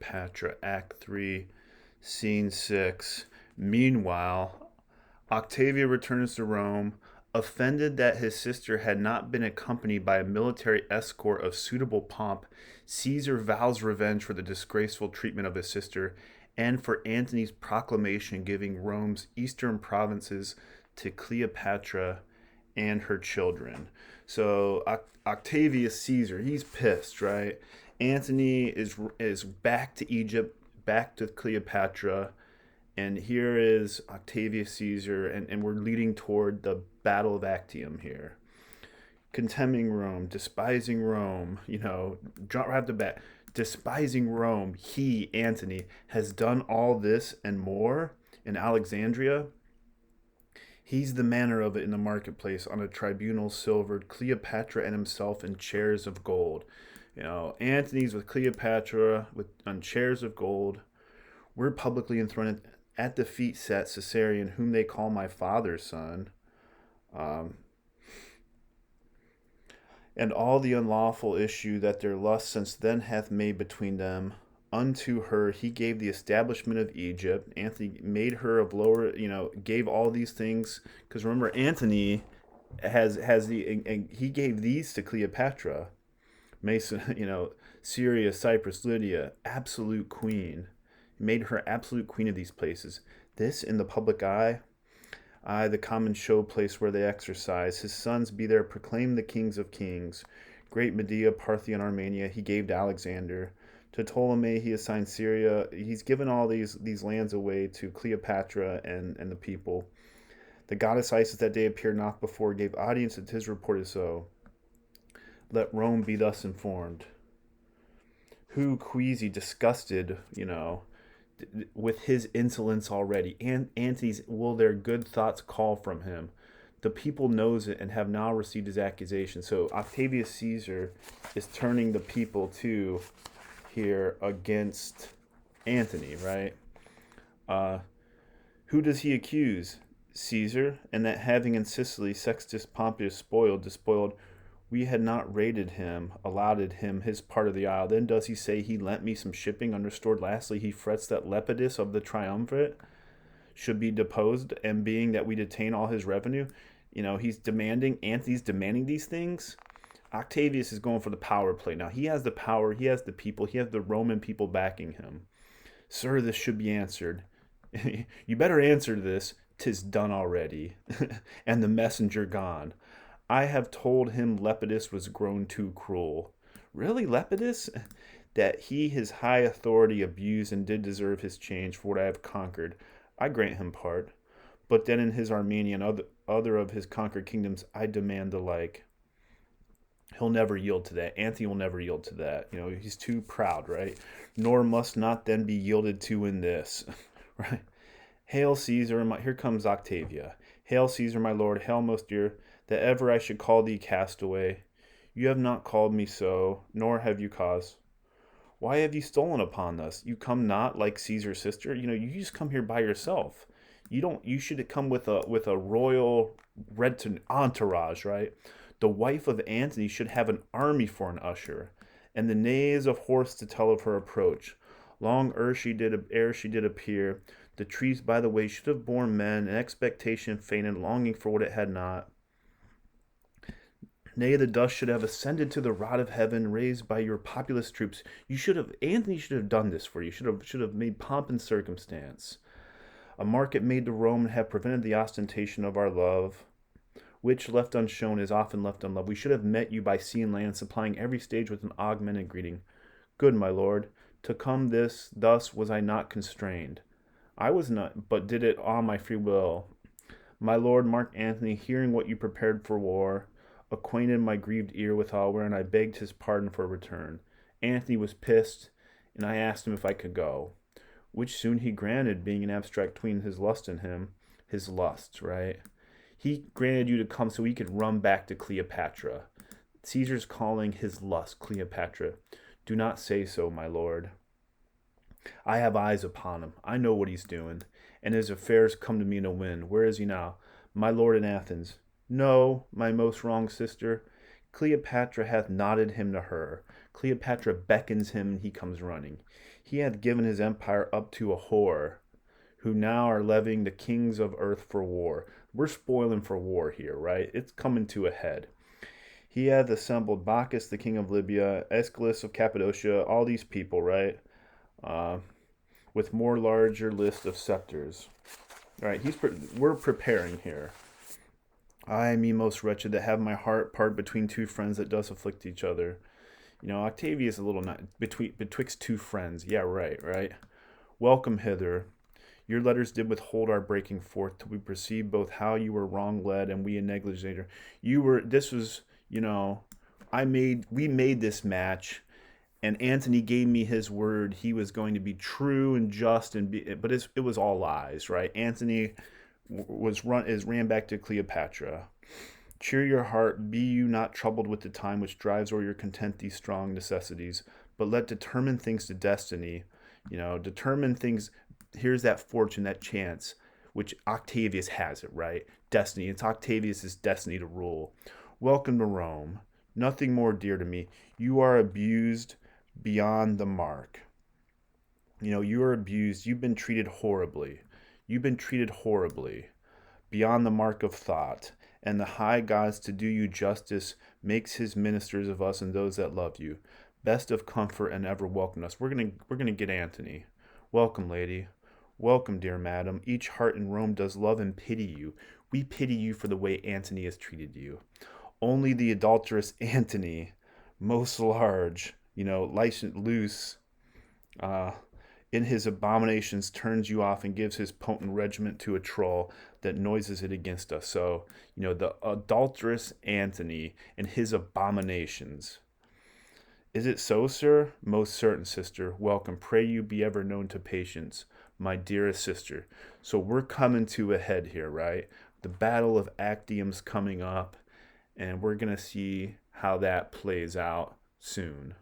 Cleopatra, Act 3, Scene 6. Meanwhile, Octavia returns to Rome, offended that his sister had not been accompanied by a military escort of suitable pomp. Caesar vows revenge for the disgraceful treatment of his sister and for Antony's proclamation giving Rome's eastern provinces to Cleopatra and her children. So Octavius Caesar, he's pissed, right? Antony is back to Egypt, back to Cleopatra, and here is Octavius Caesar, and we're leading toward the Battle of Actium here. Contemning Rome, despising Rome, drop right off the bat. Despising Rome, he, Antony, has done all this and more in Alexandria. He's the manner of it in the marketplace on a tribunal silvered, Cleopatra and himself in chairs of gold. Antony's with Cleopatra on chairs of gold. We're publicly enthroned at the feet set Caesarion, whom they call my father's son. And all the unlawful issue that their lust since then hath made between them, unto her he gave the establishment of Egypt. Antony made her of lower, gave all these things. Because remember, Antony he gave these to Cleopatra. Mason, Syria, Cyprus, Lydia, absolute queen. He made her absolute queen of these places. This in the public eye, the common show place where they exercise. His sons be there proclaimed the kings of kings. Great Media, Parthia, Armenia he gave to Alexander. To Ptolemy he assigned Syria. He's given all these lands away to Cleopatra and the people. The goddess Isis that day appeared not before, gave audience that his report is so. Let Rome be thus informed. Who queasy, disgusted, with his insolence already. Antony's will their good thoughts call from him. The people knows it and have now received his accusation. So Octavius Caesar is turning the people to here against Antony, right? Who does he accuse? Caesar, and that having in Sicily Sextus Pompeius despoiled, we had not rated him, allotted him his part of the isle. Then does he say he lent me some shipping unrestored. Lastly, he frets that Lepidus of the triumvirate should be deposed, and being that we detain all his revenue. Antony's demanding these things. Octavius is going for the power play. Now, he has the power, he has the people, he has the Roman people backing him. Sir, this should be answered. You better answer this. 'Tis done already, and the messenger gone. I have told him Lepidus was grown too cruel. Really, Lepidus? That he his high authority abused and did deserve his change for what I have conquered. I grant him part. But then in his Armenia and other of his conquered kingdoms, I demand the like. He'll never yield to that. Antony will never yield to that. He's too proud, right? Nor must not then be yielded to in this, right? Hail Caesar, here comes Octavia. Hail Caesar, my lord, hail most dear, that ever I should call thee castaway. You have not called me so, nor have you cause. Why have you stolen upon us? You come not like Caesar's sister. You just come here by yourself. You should come with a royal red entourage, right? The wife of Antony should have an army for an usher, and the neighs of horse to tell of her approach. Long ere she did appear, the trees by the way should have borne men, and expectation fainted, longing for what it had not. Nay, the dust should have ascended to the rod of heaven, raised by your populous troops. Antony should have done this for you. Should have made pomp and circumstance. A market made to Rome and have prevented the ostentation of our love, which left unshown is often left unloved. We should have met you by sea and land, supplying every stage with an augmented greeting. Good, my lord, to come thus was I not constrained. I was not, but did it on my free will. My lord Mark Antony, hearing what you prepared for war, acquainted my grieved ear withal, wherein I begged his pardon for return. Antony was pissed, and I asked him if I could go, which soon he granted, being an abstract between his lust and him, his lusts, right? He granted you to come so he could run back to Cleopatra. Caesar's calling his lust Cleopatra. Do not say so, my lord. I have eyes upon him. I know what he's doing, and his affairs come to me in a wind. Where is he now? My lord in Athens. No, my most wrong sister. Cleopatra hath knotted him to her. Cleopatra beckons him, and he comes running. He hath given his empire up to a whore, who now are levying the kings of earth for war. We're spoiling for war here, right? It's coming to a head. He hath assembled Bacchus, the king of Libya, Aeschylus of Cappadocia, all these people, right? Uh, with more larger list of scepters. All right, we're preparing here. I me most wretched that have my heart part between two friends that does afflict each other. Octavius a little not betwixt two friends. Yeah, right, right. Welcome hither. Your letters did withhold our breaking forth till we perceived both how you were wrong led and we a negligator. This was, we made this match, and Antony gave me his word he was going to be true and just but it was all lies, right? Antony ran back to Cleopatra. Cheer your heart, be you not troubled with the time which drives o'er your content these strong necessities, but let determine things to destiny. Determine things. Here's that fortune, that chance, which Octavius has it, right? Destiny. It's Octavius's destiny to rule. Welcome to Rome. Nothing more dear to me. You are abused beyond the mark. You are abused. You've been treated horribly. You've been treated horribly, beyond the mark of thought. And the high gods, to do you justice, makes his ministers of us and those that love you. Best of comfort and ever welcome us. We're gonna get Antony. Welcome, lady. Welcome, dear madam. Each heart in Rome does love and pity you. We pity you for the way Antony has treated you. Only the adulterous Antony, most large, licensed loose, in his abominations turns you off and gives his potent regiment to a troll that noises it against us. So, the adulterous Antony and his abominations. Is it so, sir? Most certain, sister. Welcome. Pray you be ever known to patience, my dearest sister. So we're coming to a head here, right? The Battle of Actium's coming up, and we're going to see how that plays out soon.